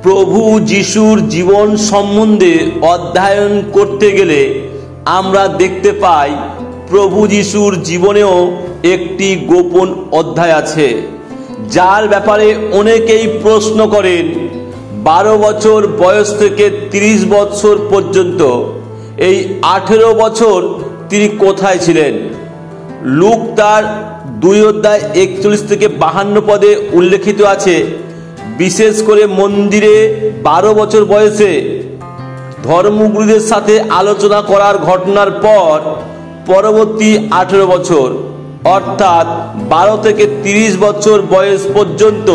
প্রভু যিশুর জীবন সম্বন্ধে অধ্যয়ন করতে গেলে আমরা দেখতে পাই প্রভু যিশুর জীবনেও একটি গোপন অধ্যায় আছে, যার ব্যাপারে অনেকেই প্রশ্ন করেন। 12 বছর বয়স থেকে 30 বছর পর্যন্ত এই 18 বছর তিনি কোথায় ছিলেন? লুক তার 2 অধ্যায় 41 থেকে 52 পদে উল্লেখিত আছে, বিশেষ করে মন্দিরে 12 বছর বয়সে ধর্মগুরুদের সাথে আলোচনা করার ঘটনার পর পরবর্তী 18 বছর অর্থাৎ 12 থেকে 30 বছর বয়স পর্যন্ত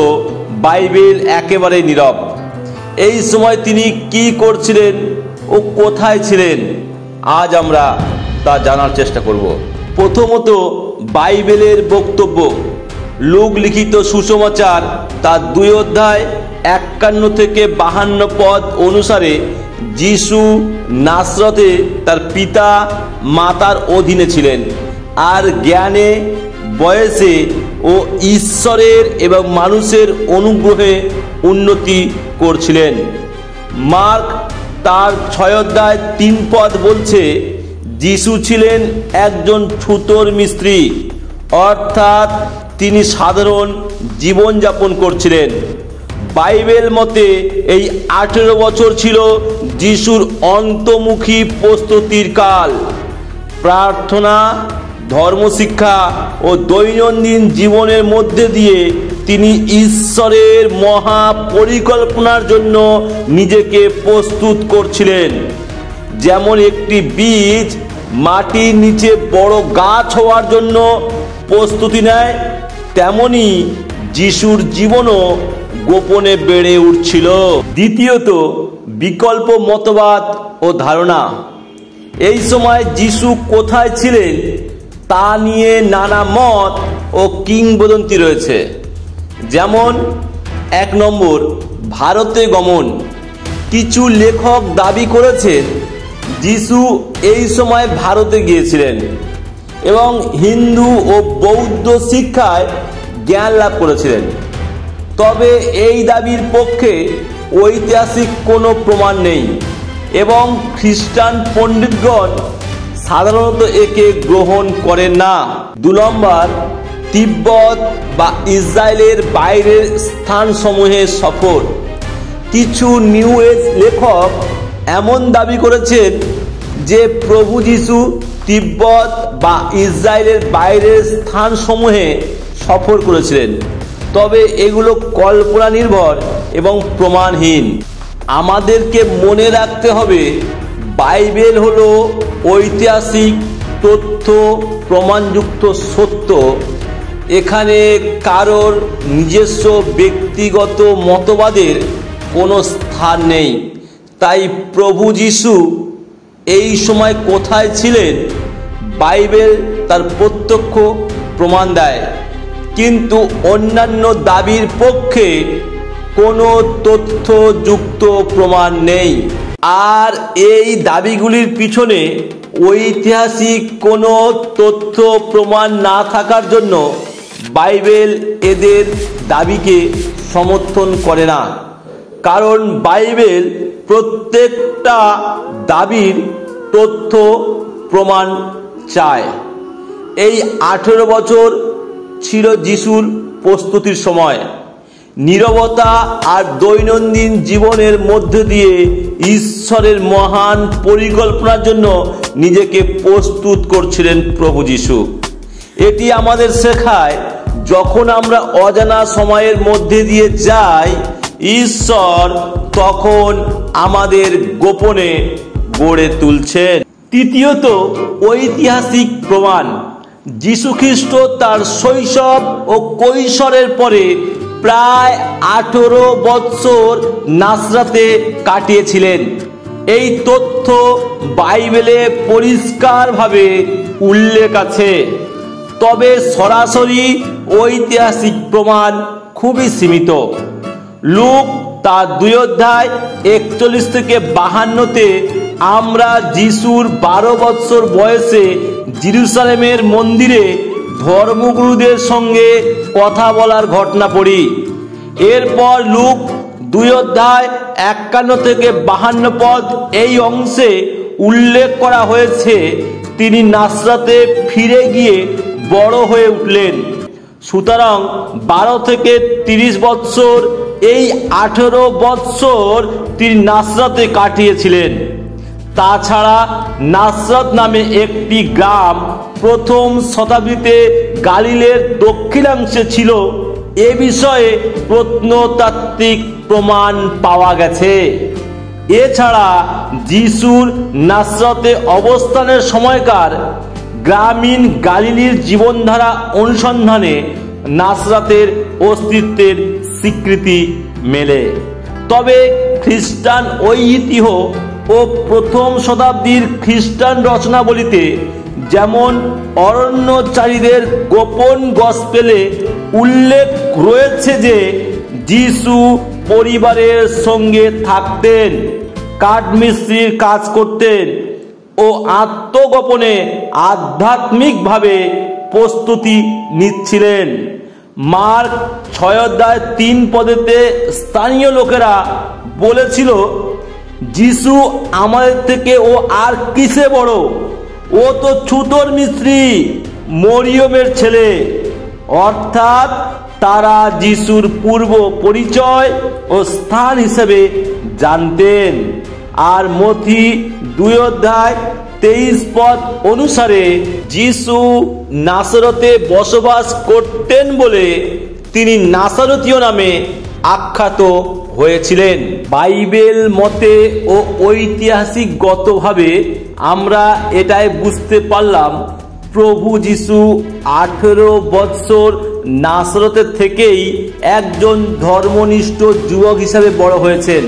বাইবেল একেবারে নীরব। এই সময় তিনি কি করছিলেন ও কোথায় ছিলেন, আজ আমরা তা জানার চেষ্টা করব। প্রথমত বাইবেলের বক্তব্য। লুক লিখিত সুসমাচার তার 2 অধ্যায় 51 থেকে 52 পদ অনুসারে যিশু নাসরতে তার পিতা মাতার অধীনে ছিলেন আর জ্ঞানে, বয়সে ও ঈশ্বরের এবং মানুষের অনুগ্রহে উন্নতি করছিলেন। মার্ক তার 6 অধ্যায় 3 পদ বলছে, যিশু ছিলেন একজন ছুতোর মিস্ত্রি, অর্থাৎ তিনি সাধারণ জীবনযাপন করছিলেন। বাইবেল মতে এই 18 বছর ছিল যিশুর অন্তর্মুখী প্রস্তুতির কাল। প্রার্থনা, ধর্মশিক্ষা ও দৈনন্দিন জীবনের মধ্যে দিয়ে তিনি ঈশ্বরের মহা পরিকল্পনার জন্য নিজেকে প্রস্তুত করছিলেন। যেমন একটি বীজ মাটির নিচে বড় গাছ হওয়ার জন্য প্রস্তুতি নেয়, তেমনি যিশুর জীবনও গোপনে বেড়ে উঠছিল। দ্বিতীয়ত বিকল্প মতবাদ ও ধারণা। এই সময় যিশু কোথায় ছিলেন তা নিয়ে নানা মত ও কিংবদন্তি রয়েছে। যেমন 1 নম্বর, ভারতে গমন। কিছু লেখক দাবি করেছেন যিশু এই সময় ভারতে গিয়েছিলেন এবং হিন্দু ও বৌদ্ধ শিক্ষায় জ্ঞান লাভ করেছিলেন। তবে এই দাবির পক্ষে ঐতিহাসিক কোনো প্রমাণ নেই এবং খ্রিস্টান পণ্ডিতগণ সাধারণত একে গ্রহণ করেন না। 2 নম্বর, তিব্বত বা ইসরায়েলের বাইরের স্থানসমূহে সফর। কিছু নিউ এজ লেখক এমন দাবি করেছেন যে প্রভু যিশু তিব্বত বা ইসরায়েলের বাইরের স্থানসমূহে সফর করেছিলেন, তবে এগুলো কল্পনা নির্ভর এবং প্রমাণহীন। আমাদেরকে মনে রাখতে হবে, বাইবেল হলো ঐতিহাসিক তথ্য প্রমাণযুক্ত সত্য। এখানে কারোর নিজস্ব ব্যক্তিগত মতবাদের কোনো স্থান নেই। তাই প্রভু যিশু এই সময় কোথায় ছিলেন বাইবেল তার প্রত্যক্ষ প্রমাণ দেয়, কিন্তু অন্যান্য দাবির পক্ষে কোনো তথ্যযুক্ত প্রমাণ নেই। আর এই দাবিগুলির পিছনে ঐতিহাসিক কোনো তথ্য প্রমাণ না থাকার জন্য বাইবেল এদের দাবিকে সমর্থন করে না, কারণ বাইবেল প্রত্যেকটা দাবির তথ্য প্রমাণ চায়। এই 18 বছর ছিল যিশুর প্রস্তুতির সময়। নীরবতা আর দৈনন্দিন জীবনের মধ্যে দিয়ে ঈশ্বরের মহান পরিকল্পনার জন্য নিজেকে প্রস্তুত করছিলেন প্রভু যিশু। এটি আমাদের শেখায়, যখন আমরা অজানা সময়ের মধ্যে দিয়ে যাই, ঈশ্বর তখন আমাদের গোপনে গড়ে তুলছেন। তৃতীয়ত ঐতিহাসিক প্রমাণ। যীশু খ্রিস্ট তার শৈশব ও কৈশোরের পরে প্রায় 18 বছর নাসরাতে কাটিয়েছিলেন। এই তথ্য বাইবেলে পরিষ্কারভাবে উল্লেখ আছে, তবে সরাসরি ঐতিহাসিক প্রমাণ খুবই সীমিত। লুক তার 2 অধ্যায় 41 থেকে 52-তে আমরা যিশুর 12 বছর বয়সে জেরুজালেমের মন্দিরে ধর্মগুরুদের সঙ্গে কথা বলার ঘটনা পড়ি। এরপর লুক 2 অধ্যায় 51 থেকে 52 পদ এই অংশে উল্লেখ করা হয়েছে, তিনি নাসরাতে ফিরে গিয়ে বড় হয়ে উঠলেন। সুতরাং 12 থেকে 30 বৎসর, এই 18 বৎসর তিনি নাসরাতে কাটিয়েছিলেন। তাছাড়া নাসরাত নামে একটি গ্রাম প্রথম শতাব্দীতে গালিলের দক্ষিণাংশে ছিল, এ বিষয়ে প্রত্নতাত্ত্বিক প্রমাণ পাওয়া গেছে। এছাড়া যিশুর নাসরাতে অবস্থানের সময়কার গ্রামীণ গালিলীর জীবনধারা অনুসন্ধানে নাসরাতের অস্তিত্বের স্বীকৃতি মেলে। তবে খ্রিস্টান ঐতিহ্য ও প্রথম শতাব্দীর খ্রিস্টান রচনাবলিতে, যেমন অরণ্যচারীদের গোপন গসপেলে উল্লেখ রয়েছে যে যিশু পরিবারের সঙ্গে থাকতেন, কাঠমিস্ত্রির কাজ করতেন ও আত্মগোপনে আধ্যাত্মিকভাবে প্রস্তুতি নিচ্ছিলেন। মার্ক 6 অধ্যায় 3 পদেতে স্থানীয় লোকেরা বলেছিল, যিশু আমাদের থেকে ও আর কিসে বড়, ও তো ছুতোর মিস্ত্রি, মরিয়মের ছেলে। অর্থাৎ তারা যিশুর পূর্ব পরিচয় ও স্থান হিসেবে জানতেন। আর মথি 2 অধ্যায় 23 পদ অনুসারে যিশু নাসরতে বসবাস করতেন বলে তিনি নাসারতীয় নামে আখ্যাত হয়েছিলেন। বাইবেল মতে ও ঐতিহাসিকগতভাবে আমরা এটাই বুঝতে পারলাম, প্রভু যিশু 18 বৎসর নাসরতে থেকেই একজন ধর্মনিষ্ঠ যুবক হিসাবে বড় হয়েছেন।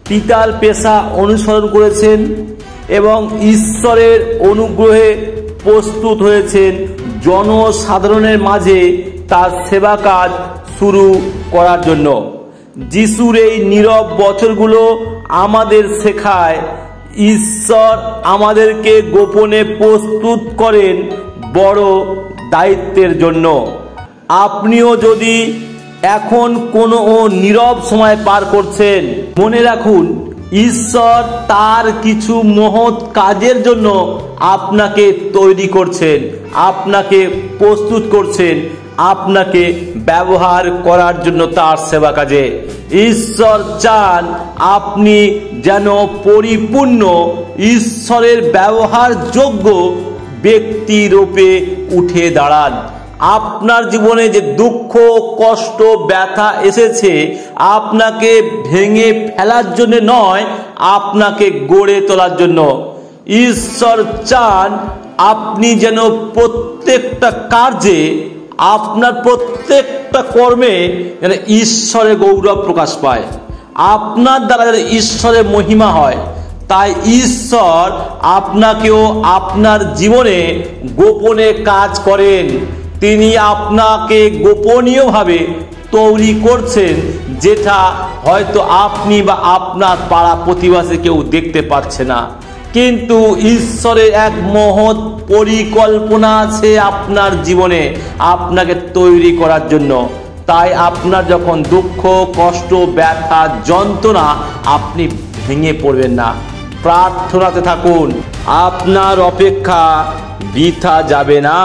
পিতার পেশা অনুসরণ করেছেন এবং ঈশ্বরের অনুগ্রহে প্রস্তুত হয়েছেন জনসাধারণের মাঝে তার সেবা কাজ শুরু করার জন্য। যিশুর এই নীরব বছরগুলো আমাদের শেখায়, ঈশ্বর আমাদেরকে গোপনে প্রস্তুত করেন বড় দায়িত্বের জন্য। আপনিও যদি এখন কোনো নীরব সময় পার করছেন, মনে রাখুন ঈশ্বর তার কিছু মহৎ কাজের জন্য আপনাকে তৈরি করছেন, আপনাকে প্রস্তুত করছেন, আপনাকে ব্যবহার করার জন্য তার সেবা কাজে। ঈশ্বর চান আপনি যেন পরিপূর্ণ ঈশ্বরের ব্যবহারযোগ্য ব্যক্তি রূপে উঠে দাঁড়ান। আপনার জীবনে যে দুঃখ, কষ্ট, ব্যথা এসেছে, আপনাকে ভেঙে ফেলার জন্য নয়, আপনাকে গড়ে তোলার জন্য। ঈশ্বর চান আপনি যেন প্রত্যেকটা কার্যে, আপনার প্রত্যেকটা কর্মে যেন ঈশ্বরের গৌরব প্রকাশ পায়, আপনার দ্বারা যেন ঈশ্বরের মহিমা হয়। তাই ঈশ্বর আপনাকেও আপনার জীবনে গোপনে কাজ করেন। তিনি আপনাকে গোপনীয়ভাবে তৈরি করছেন, যেটা হয়তো আপনি বা আপনার পাড়া প্রতিবেশী কেউ দেখতে পাচ্ছে না। কিন্তু ঈশ্বরের এক মহৎ পরিকল্পনা আছে আপনার জীবনে আপনাকে তৈরি করার জন্য। তাই আপনার যখন দুঃখ, কষ্ট, ব্যথা, যন্ত্রণা, আপনি ভেঙে পড়বেন না, প্রার্থনাতে থাকুন। আপনার অপেক্ষা বৃথা যাবে না।